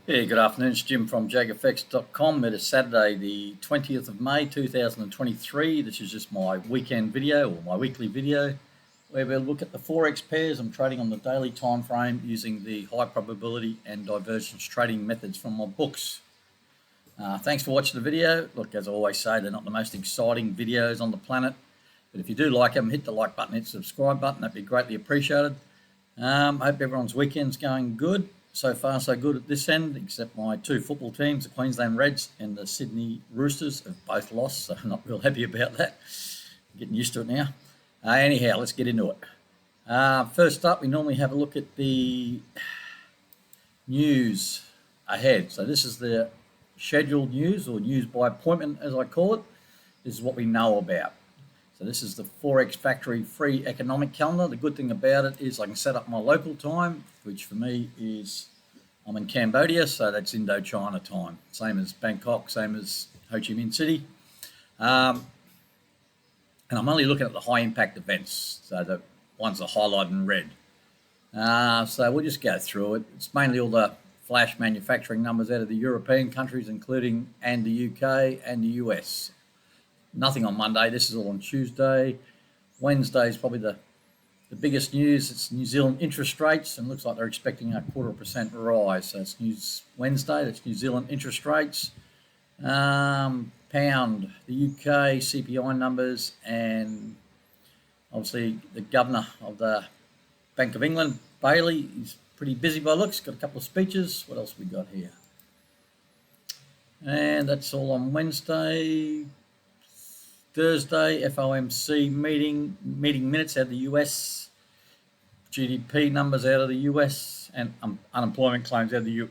Yeah, good afternoon. It's Jim from JAGfx.com. It is Saturday, the 20th of May, 2023. This is just my weekend video or my weekly video where we'll look at the Forex pairs. I'm trading on the daily time frame using the high probability and divergence trading methods from my books. Thanks for watching the video. Look, as I always say, they're not the most exciting videos on the planet, but if you do like them, hit the like button, hit the subscribe button. That'd be greatly appreciated. I hope everyone's weekend's going good. So far, so good at this end, except my two football teams, the Queensland Reds and the Sydney Roosters, have both lost, so I'm not real happy about that. I'm getting used to it now. Anyhow, let's get into it. First up, we normally have a look at the news ahead. So this is the scheduled news, or news by appointment, as I call it. This is what we know about. So this is the Forex Factory free economic calendar. The good thing about it is I can set up my local time, which for me is, I'm in Cambodia, so that's Indochina time. Same as Bangkok, same as Ho Chi Minh City. And I'm only looking at the high impact events, so the ones that are highlighted in red. So we'll just go through it. It's mainly all the flash manufacturing numbers out of the European countries, including and the UK and the US. Nothing on Monday. This is all on Tuesday. Wednesday is probably the biggest news. It's New Zealand interest rates, and it looks like they're expecting a 0.25% rise. So it's news Wednesday. That's New Zealand interest rates. Pound, the UK CPI numbers, and obviously the governor of the Bank of England, Bailey, is pretty busy by looks. Got a couple of speeches. What else we got here? And that's all on Wednesday. Thursday, FOMC meeting minutes out of the US, GDP numbers out of the US, and unemployment claims out of the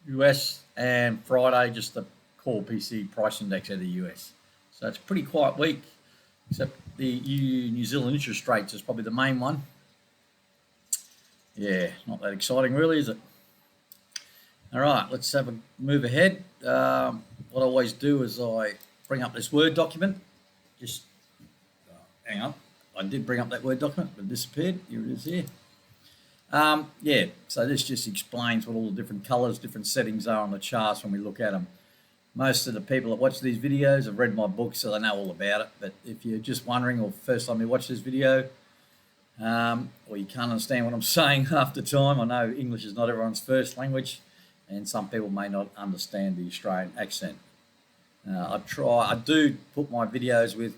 US, and Friday, just the core PC price index out of the US. So it's a pretty quiet week, except the New Zealand interest rates is probably the main one. Yeah, not that exciting really, is it? All right, let's have a move ahead. What I always do is I bring up this Word document. Just hang on. I did bring up that Word document, but it disappeared. Here it is here. Yeah, so this just explains what all the different colors, different settings are on the charts when we look at them. Most of the people that watch these videos have read my book, so they know all about it. But if you're just wondering, or first time you watch this video, or you can't understand what I'm saying half the time, I know English is not everyone's first language, and some people may not understand the Australian accent. I do put my videos with,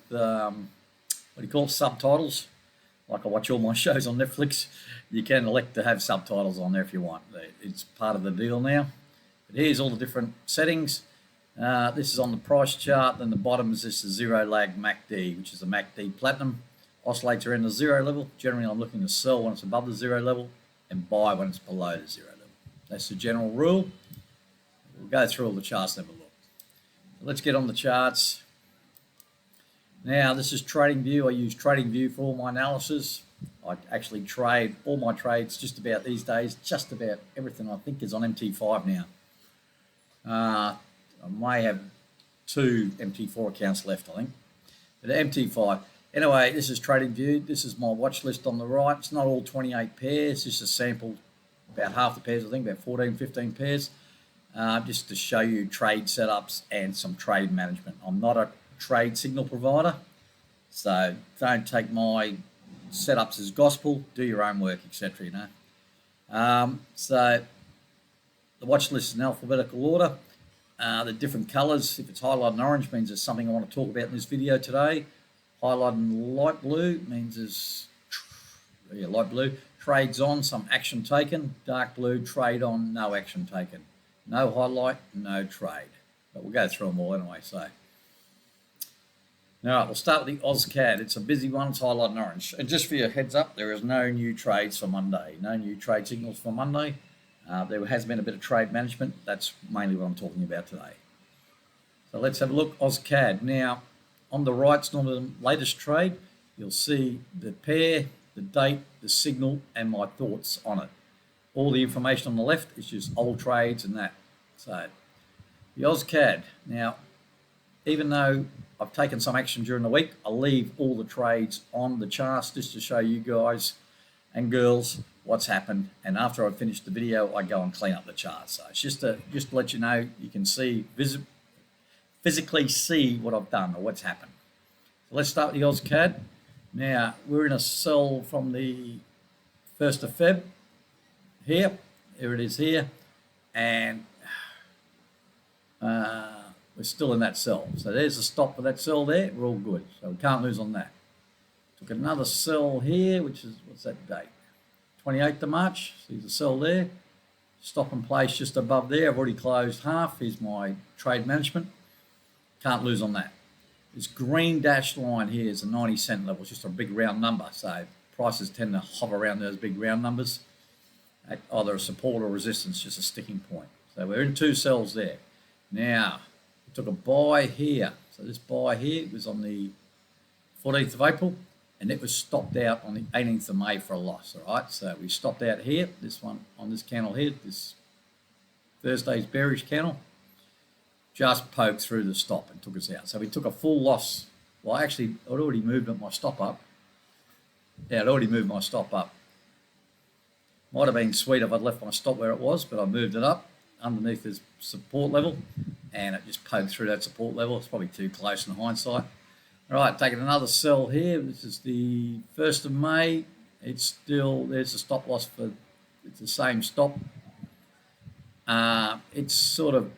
subtitles. Like I watch all my shows on Netflix. You can elect to have subtitles on there if you want. It's part of the deal now. But here's all the different settings. This is on the price chart. Then the bottom is this zero lag MACD, which is the MACD Platinum. Oscillates around the zero level. Generally, I'm looking to sell when it's above the zero level and buy when it's below the zero level. That's the general rule. We'll go through all the charts and have a look. Let's get on the charts. Now, this is TradingView. I use TradingView for all my analysis. I actually trade all my trades just about these days. Just about everything I think is on MT5 now. I may have 2 MT4 accounts left, I think. But MT5. Anyway, this is TradingView. This is my watch list on the right. It's not all 28 pairs. It's just a sample, about half the pairs, I think, about 14, 15 pairs. Just to show you trade setups and some trade management. I'm not a trade signal provider, so don't take my setups as gospel. Do your own work, etc. You know. So the watch list is in alphabetical order. The different colours, if it's highlighted in orange, means there's something I want to talk about in this video today. Highlighted in light blue means there's light blue, trades on, some action taken. Dark blue, trade on, no action taken. No highlight, no trade. But we'll go through them all anyway, so. All right, we'll start with the AusCAD. It's a busy one, it's highlighted in orange. And just for your heads up, there is no new trades for Monday. No new trade signals for Monday. There has been a bit of trade management. That's mainly what I'm talking about today. So let's have a look. AusCAD. Now, on the right's normally the latest trade. You'll see the pair, the date, the signal, and my thoughts on it. All the information on the left is just old trades and that. So the AusCAD. Now, even though I've taken some action during the week, I'll leave all the trades on the charts just to show you guys and girls what's happened, and after I finish the video, I go and clean up the chart. So it's just to let you know, you can see physically see what I've done or what's happened. So let's start with the AusCAD. Now we're in a sell from the 1st of Feb here. Here it is here, and we're still in that sell. So there's a stop for that sell there. We're all good, so we can't lose on that. Took another sell here, which is, what's that date? 28th of March. See the sell there. Stop in place just above there. I've already closed half. Here's my trade management. Can't lose on that. This green dashed line here is a 90-cent level. It's just a big round number. So prices tend to hover around those big round numbers. At either a support or resistance, just a sticking point. So we're in two sells there. Now, we took a buy here. So this buy here was on the 14th of April. And it was stopped out on the 18th of May for a loss, all right? So we stopped out here, this one on this candle here, this Thursday's bearish candle, just poked through the stop and took us out. So we took a full loss. Well, actually, I'd already moved my stop up. Yeah, I'd already moved my stop up. Might have been sweet if I'd left my stop where it was, but I moved it up underneath this support level, and it just poked through that support level. It's probably too close in hindsight. All right, taking another sell here. This is the 1st of May. It's still, there's a stop loss for, it's the same stop. It's sort of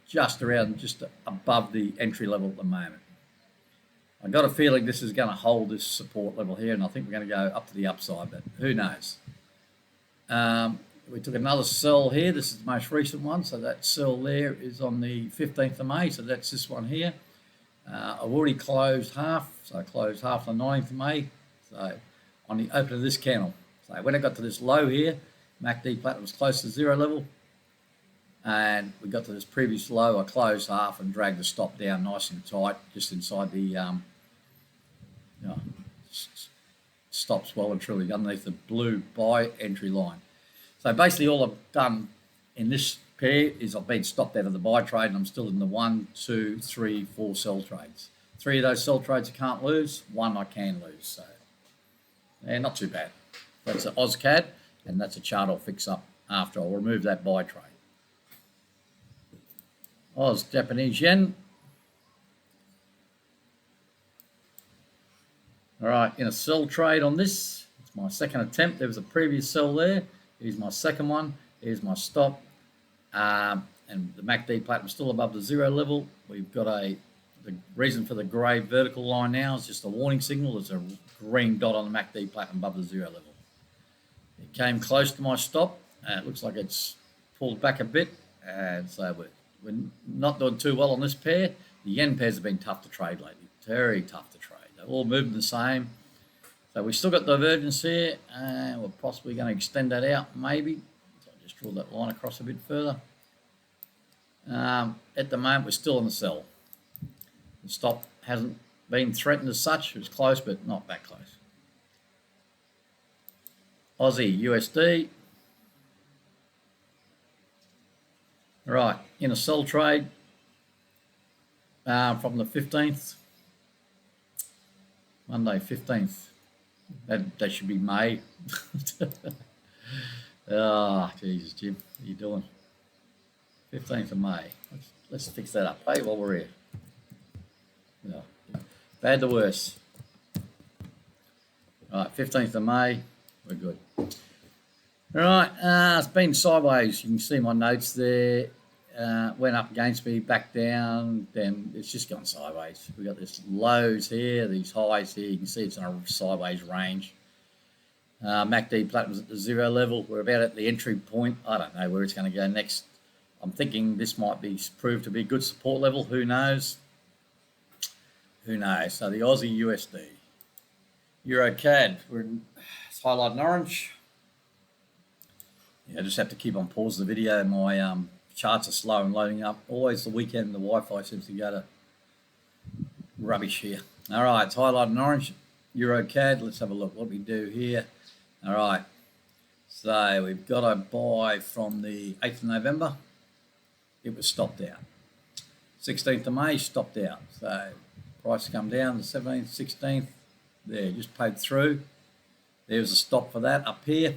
just around, just above the entry level at the moment. I got a feeling this is going to hold this support level here, and I think we're going to go up to the upside, but who knows? We took another sell here. This is the most recent one, so that sell there is on the 15th of May, so that's this one here. I've already closed half, so I closed half on the 9th of May, so on the open of this candle. So when I got to this low here, MACD platinum was close to zero level, and we got to this previous low. I closed half and dragged the stop down nice and tight, just inside the stops well and truly underneath the blue buy entry line. So basically all I've done in this pair is I've been stopped out of the buy trade, and I'm still in the 1, 2, 3, 4 sell trades. 3 of those sell trades I can't lose, 1 I can lose. So yeah, not too bad. That's an AusCAD, and that's a chart I'll fix up after I'll remove that buy trade. Oz Japanese yen. All right, in a sell trade on this, it's my second attempt. There was a previous sell there. Here's my second one. Here's my stop. And the MACD platinum is still above the zero level. We've got the reason for the grey vertical line now is just a warning signal. There's a green dot on the MACD platinum above the zero level. It came close to my stop, and it looks like it's pulled back a bit, and so we're not doing too well on this pair. The yen pairs have been tough to trade lately, very tough to trade. They're all moving the same. So we've still got divergence here, and we're possibly going to extend that out, maybe. So I'll just draw that line across a bit further. At the moment, we're still in the sell. The stop hasn't been threatened as such. It was close, but not that close. Aussie USD. Right, in a sell trade from the 15th, Monday 15th. That should be May. Oh, Jesus, Jim, what are you doing? 15th of May. Let's fix that up, hey, while we're here. Yeah. Bad to worse. All right, 15th of May, we're good. All right, it's been sideways. You can see my notes there. Went up against me, back down, then it's just gone sideways. We've got this lows here, these highs here. You can see it's in a sideways range. MACD platinum's at the zero level. We're about at the entry point. I don't know where it's going to go next. I'm thinking this might be proved to be a good support level. Who knows? Who knows? So the Aussie USD. Euro CAD. It's highlighted in orange. Yeah, I just have to keep on pause the video. My charts are slow and loading up. Always the weekend, the Wi-Fi seems to go to rubbish here. All right, it's highlighted in orange. Euro CAD. Let's have a look what we do here. All right. So we've got a buy from the 8th of November. It was stopped out. 16th of May, stopped out. So price come down the 17th, 16th. There, just poked through. There's a stop for that up here.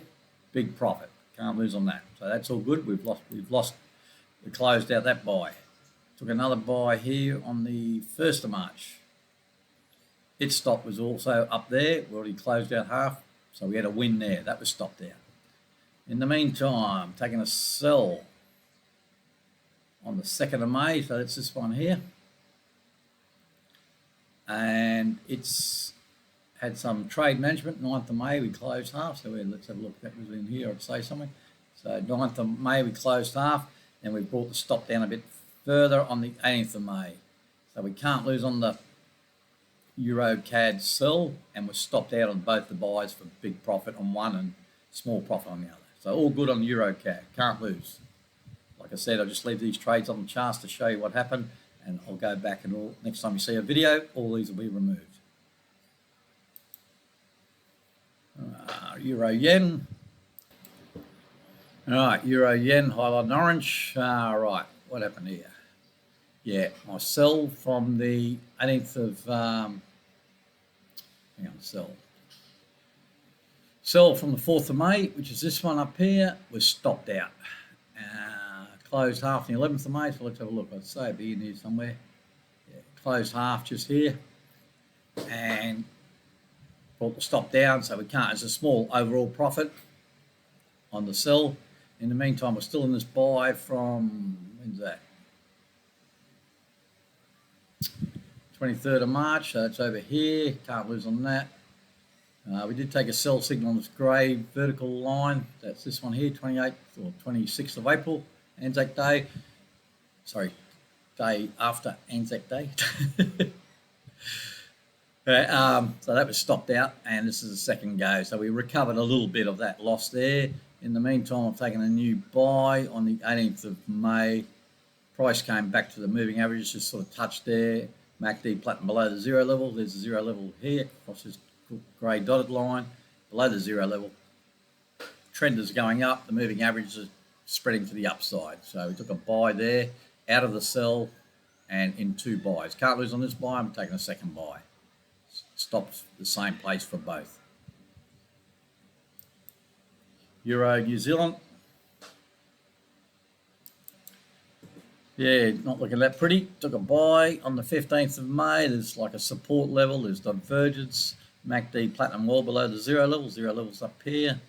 big profit. Can't lose on that. So that's all good. We closed out that buy. Took another buy here on the 1st of March. Its stop was also up there. We already closed out half, so we had a win there. That was stopped out. In the meantime, taking a sell on the 2nd of May, so that's this one here. And it's had some trade management. 9th of May, we closed half. So let's have a look. That was in here, I'd say something. So 9th of May, we closed half. And we brought the stop down a bit further on the 18th of May. So we can't lose on the Euro CAD sell, and we're stopped out on both the buys for big profit on one and small profit on the other. So all good on Euro CAD, can't lose. Like I said, I'll just leave these trades on the charts to show you what happened, and I'll go back and next time you see a video, all these will be removed. Euro Yen. All right, Euro Yen, highlighted in orange. Right, what happened here? Yeah, I sell from the 18th of, sell from the 4th of May, which is this one up here, was stopped out. Closed half on the 11th of May, so let's have a look. I'd say it'd be in here somewhere. Yeah, closed half just here. And brought the stop down, so we can't, it's a small overall profit on the sell. In the meantime, we're still in this buy from, when's that? 23rd of March, so it's over here, can't lose on that. We did take a sell signal on this grey vertical line, that's this one here, 28th or 26th of April, Anzac Day. Sorry, day after Anzac Day. So that was stopped out, and this is the second go. So we recovered a little bit of that loss there. In the meantime, I've taken a new buy on the 18th of May. Price came back to the moving average, just sort of touched there. MACD platinum below the 0 level. There's a 0 level here across this grey dotted line below the 0 level. Trend is going up. The moving average is spreading to the upside. So we took a buy there out of the sell and in two buys. Can't lose on this buy. I'm taking a second buy. Stops the same place for both. Euro New Zealand. Yeah, not looking that pretty. Took a buy on the 15th of May. There's like a support level. There's divergence. MACD platinum well below the 0 level. 0 level's up here.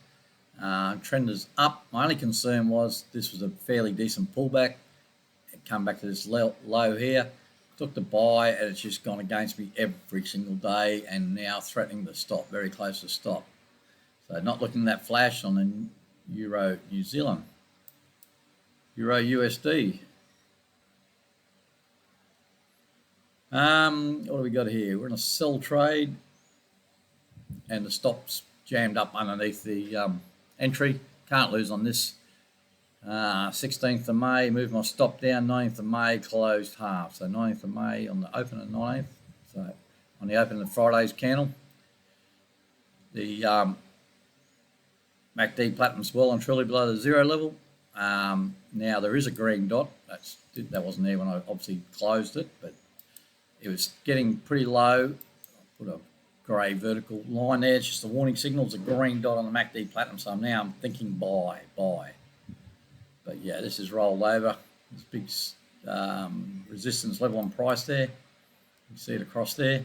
Trend is up. My only concern was this was a fairly decent pullback. It come back to this low here. Took the buy, and it's just gone against me every single day, and now threatening to stop, very close to stop. So not looking that flash on the Euro New Zealand. Euro USD. What do we got here? We're in a sell trade, and the stop's jammed up underneath the entry. Can't lose on this. 16th of May, moved my stop down. 9th of May, closed half. So 9th of May on the open at 9th. So on the open of Friday's candle, the MACD platinum's well and truly below the 0 level. Now there is a green dot. That wasn't there when I obviously closed it, but it was getting pretty low. I put a grey vertical line there. It's just a warning signal. It's a green dot on the MACD platinum. So now I'm thinking buy. But yeah, this is rolled over. There's big resistance level on price there. You see it across there.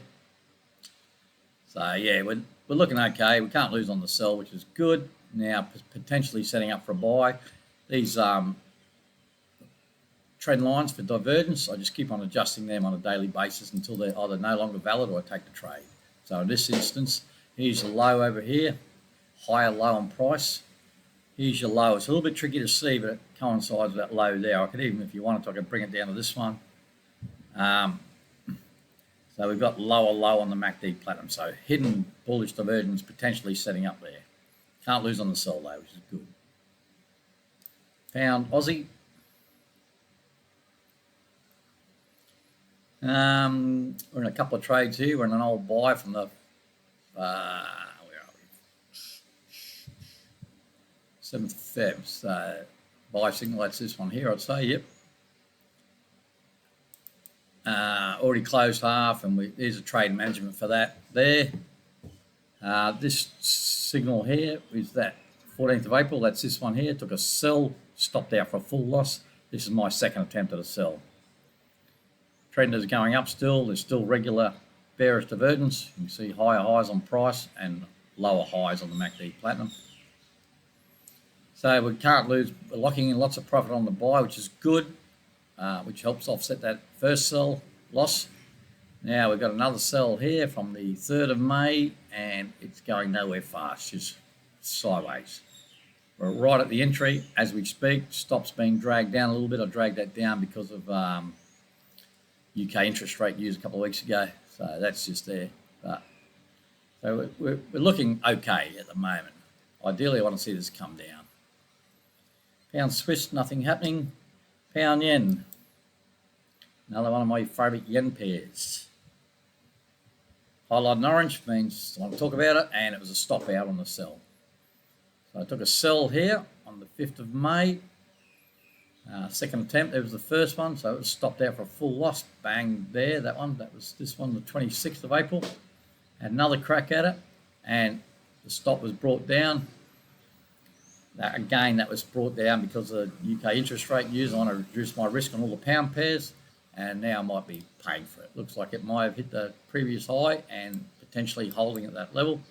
So yeah, we're looking okay. We can't lose on the sell, which is good. Now potentially setting up for a buy. These trend lines for divergence, I just keep on adjusting them on a daily basis until they're either no longer valid or I take the trade. So in this instance, here's a low over here, higher low on price. Here's your low. It's a little bit tricky to see, but it coincides with that low there. I could even, if you wanted to, I could bring it down to this one. So we've got lower low on the MACD platinum. So hidden bullish divergence potentially setting up there. Can't lose on the sell though, which is good. Pound Aussie. We're in a couple of trades here. We're in an old buy from the 7th of Feb. So buy signal, that's this one here, I'd say, yep. Already closed half, and there's a trade management for that there. This signal here is that 14th of April, that's this one here, took a sell, stopped out for a full loss. This is my second attempt at a sell. Trend is going up still. There's still regular bearish divergence. You can see higher highs on price and lower highs on the MACD Platinum. So we can't lose. We're locking in lots of profit on the buy, which is good, which helps offset that first sell loss. Now we've got another sell here from the 3rd of May, and it's going nowhere fast, just sideways. We're right at the entry as we speak. Stop's being dragged down a little bit. I dragged that down because of UK interest rate news a couple of weeks ago, so that's just there. But so we're looking okay at the moment. Ideally, I want to see this come down. Pound Swiss, nothing happening. Pound yen, another one of my favourite yen pairs. Highlighted in orange means I want to talk about it, and it was a stop out on the sell. So I took a sell here on the 5th of May. Second attempt, there was the first one, so it was stopped out for a full loss. Bang there, that one. That was this one, the 26th of April. Had another crack at it, and the stop was brought down. That was brought down because of the UK interest rate news. I want to reduce my risk on all the pound pairs, and now I might be paying for it. Looks like it might have hit the previous high and potentially holding at that level.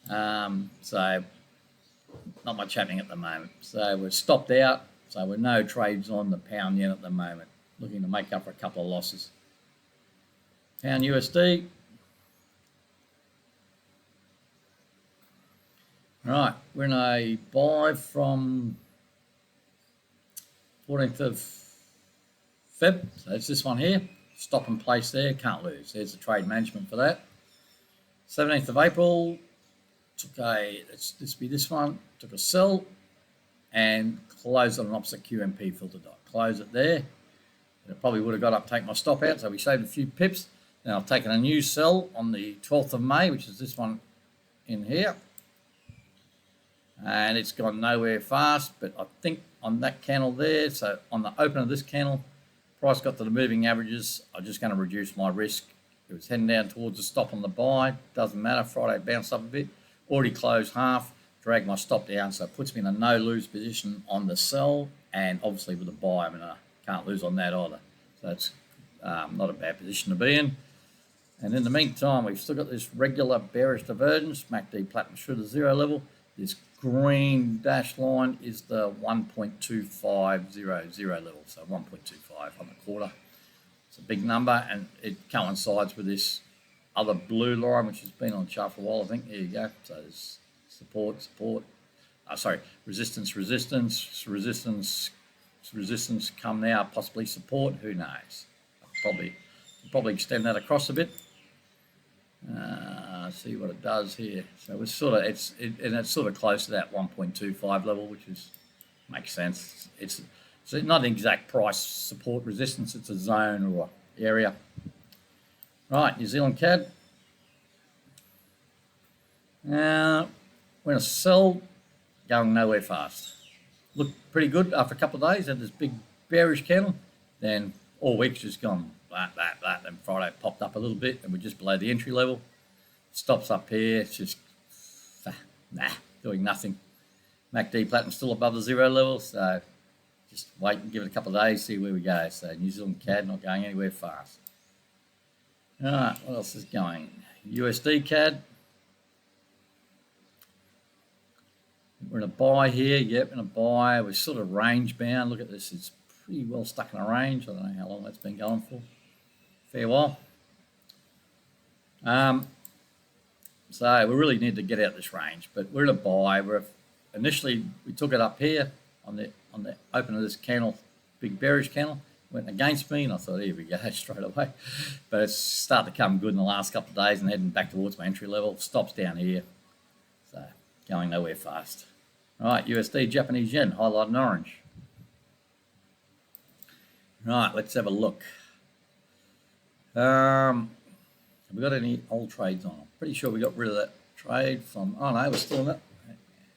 So not much happening at the moment. So we're stopped out. So we're no trades on the pound yen at the moment. Looking to make up for a couple of losses. Pound USD. Right, we're in a buy from 14th of Feb. So it's this one here. Stop and place there, can't lose. There's the trade management for that. 17th of April, this one, took a sell and closed on an opposite QMP filter dot. Close it there. It probably would have got up, take my stop out, so we saved a few pips. Then I've taken a new sell on the 12th of May, which is this one in here. And it's gone nowhere fast, but I think on that candle there, so on the open of this candle, price got to the moving averages. I'm just going to reduce my risk. It was heading down towards the stop on the buy. Doesn't matter. Friday bounced up a bit. Already closed half. Dragged my stop down, so it puts me in a no-lose position on the sell. And obviously with the buy, I mean, I can't lose on that either. So that's not a bad position to be in. And in the meantime, we've still got this regular bearish divergence. MACD Platinum through the zero level. This green dashed line is the 1.2500 level, so 1.25 on the quarter. It's a big number, and it coincides with this other blue line, which has been on the chart for a while, I think. There you go. So there's support, resistance, resistance, come now, possibly support, who knows. Probably extend that across a bit. See what it does here. So it's sort of it's sort of close to that 1.25 level, which makes sense. It's not an exact price support resistance. It's a zone or area. Right, New Zealand CAD. Now we're going to sell, going nowhere fast. Looked pretty good after a couple of days. Had this big bearish candle. Then all week's just gone that. Then Friday it popped up a little bit, and we're just below the entry level. Stops up here. It's just doing nothing. MACD Platinum still above the zero level, so just wait and give it a couple of days, see where we go. So New Zealand CAD not going anywhere fast. All right, what else is going? USD CAD. We're in a buy here. Yep, in a buy. We're sort of range bound. Look at this. It's pretty well stuck in a range. I don't know how long that's been going for. Fair while. So we really need to get out this range, but we're in a buy. Initially we took it up here on the open of this candle, big bearish candle, went against me, and I thought, here we go, straight away. But it's started to come good in the last couple of days and heading back towards my entry level. Stops down here, so going nowhere fast. All right, USD Japanese yen, highlighted in orange. Right, let's have a look. Have we got any old trades on? I'm pretty sure we got rid of that trade from, oh no, we're still in it.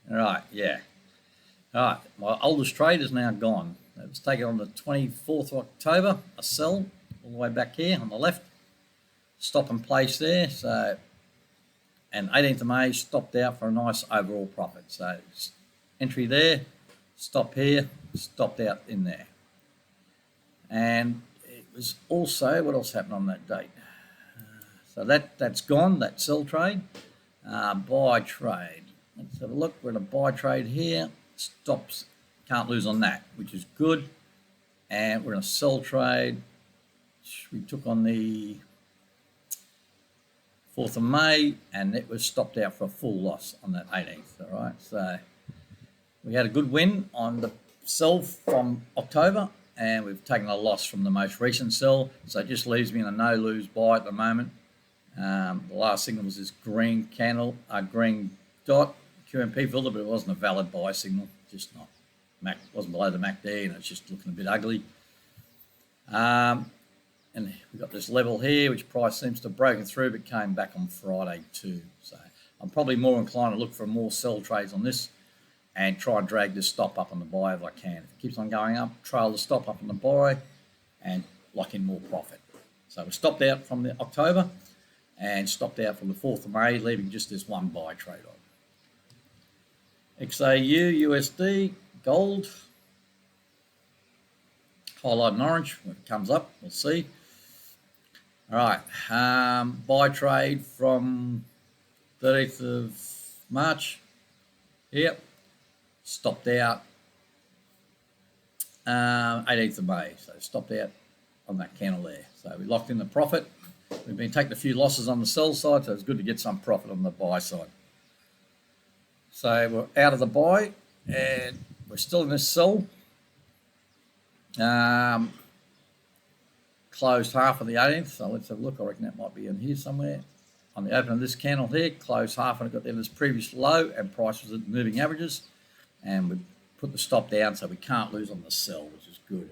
All right, yeah. All right, my oldest trade is now gone. It was taken on the 24th of October, a sell all the way back here on the left. Stop and place there, so and 18th of May stopped out for a nice overall profit. So entry there, stop here, stopped out in there. And it was also, what else happened on that date? So that's gone, that sell trade. Buy trade. Let's have a look. We're in a buy trade here. Stops, can't lose on that, which is good. And we're in a sell trade, which we took on the 4th of May, and it was stopped out for a full loss on that 18th. All right, so we had a good win on the sell from October, and we've taken a loss from the most recent sell. So it just leaves me in a no-lose buy at the moment. The last signal was this green candle, green dot, QMP filter, but it wasn't a valid buy signal, just not. Wasn't below the MACD, and it's just looking a bit ugly. And we've got this level here, which price seems to have broken through, but came back on Friday too. So I'm probably more inclined to look for more sell trades on this and try and drag this stop up on the buy if I can. If it keeps on going up, trail the stop up on the buy and lock in more profit. So we stopped out from the October and stopped out from the 4th of May, leaving just this one buy trade on. XAU, USD, gold, highlight in orange. When it comes up, we'll see. All right, buy trade from 30th of March. Yep, stopped out 18th of May. So stopped out on that candle there. So we locked in the profit. We've been taking a few losses on the sell side, so it's good to get some profit on the buy side. So we're out of the buy, and we're still in this sell. Closed half of the 18th, so let's have a look. I reckon that might be in here somewhere. On the open of this candle here, closed half, and it got down to this previous low, and price was at moving averages, and we put the stop down so we can't lose on the sell, which is good.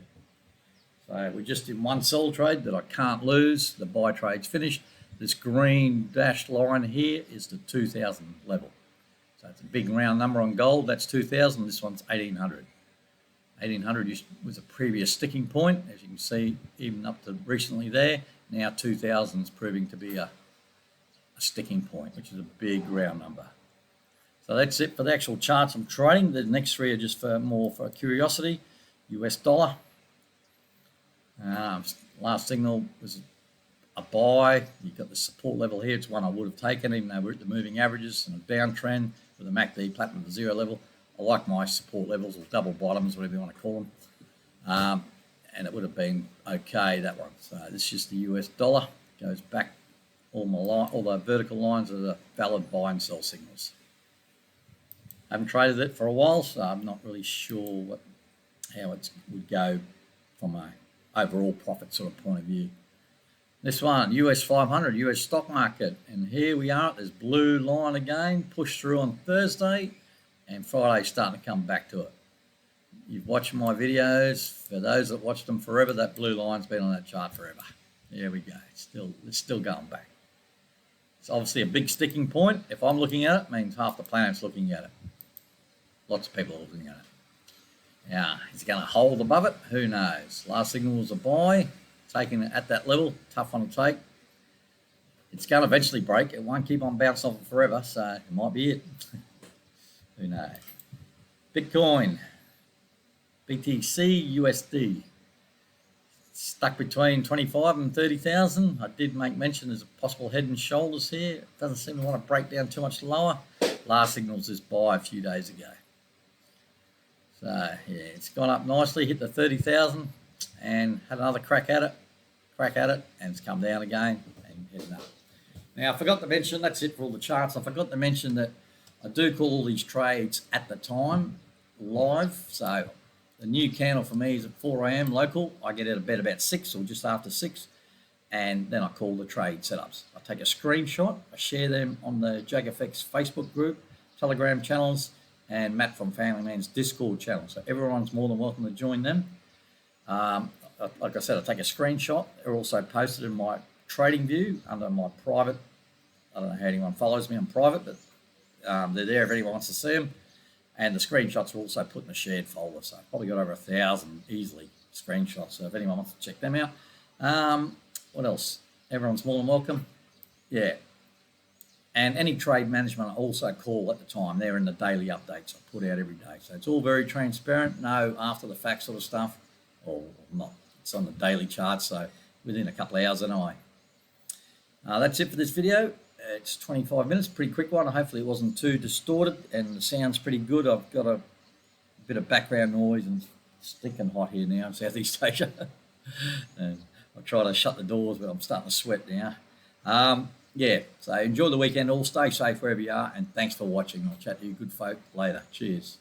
So we're just in one sell trade that I can't lose. The buy trade's finished. This green dashed line here is the 2,000 level. So it's a big round number on gold. That's 2,000. This one's 1,800. 1,800 was a previous sticking point, as you can see, even up to recently there. Now 2,000 is proving to be a sticking point, which is a big round number. So that's it for the actual charts I'm trading. The next three are just more for curiosity. US dollar. Last signal was a buy. You've got the support level here. It's one I would have taken, even though we're at the moving averages and a downtrend with the MACD platinum at the zero level. I like my support levels, or double bottoms, whatever you want to call them. And it would have been okay, that one. So this is just the US dollar. Goes back, all the vertical lines are the valid buy and sell signals. I haven't traded it for a while, so I'm not really sure how it would go from a overall profit sort of point of view. This one, US 500, US stock market. And here we are at this blue line again, pushed through on Thursday, and Friday's starting to come back to it. You've watched my videos. For those that watched them forever, that blue line's been on that chart forever. There we go. It's still going back. It's obviously a big sticking point. If I'm looking at it, it means half the planet's looking at it. Lots of people are looking at it. Yeah, is it going to hold above it? Who knows? Last signal was a buy. Taking it at that level, tough one to take. It's going to eventually break. It won't keep on bouncing off it forever, so it might be it. Who knows? Bitcoin, BTC, USD. Stuck between 25 and 30,000. I did make mention there's a possible head and shoulders here. It doesn't seem to want to break down too much lower. Last signal was this buy a few days ago. So, yeah, it's gone up nicely, hit the 30,000 and had another crack at it, and it's come down again and heading up. Now, I forgot to mention, that's it for all the charts. I forgot to mention that I do call all these trades at the time live. So the new candle for me is at 4 a.m. local. I get out of bed about 6 or just after 6, and then I call the trade setups. I take a screenshot, I share them on the JAGfx Facebook group, Telegram channels, and Matt from Family Man's Discord channel. So everyone's more than welcome to join them. Like I said, I take a screenshot. They're also posted in my trading view under my private. I don't know how anyone follows me on private, but they're there if anyone wants to see them. And the screenshots are also put in a shared folder. So I've probably got over 1,000 easily screenshots. So if anyone wants to check them out. What else? Everyone's more than welcome. Yeah. And any trade management I also call at the time. They're in the daily updates I put out every day. So it's all very transparent, no after the fact sort of stuff, or not. It's on the daily chart, so within a couple of hours anyway. That's it for this video. It's 25 minutes, pretty quick one. Hopefully it wasn't too distorted and the sound's pretty good. I've got a bit of background noise and it's stinking hot here now in Southeast Asia. And I try to shut the doors, but I'm starting to sweat now. Yeah, so enjoy the weekend all. Stay safe wherever you are, and thanks for watching. I'll chat to you good folk later. Cheers.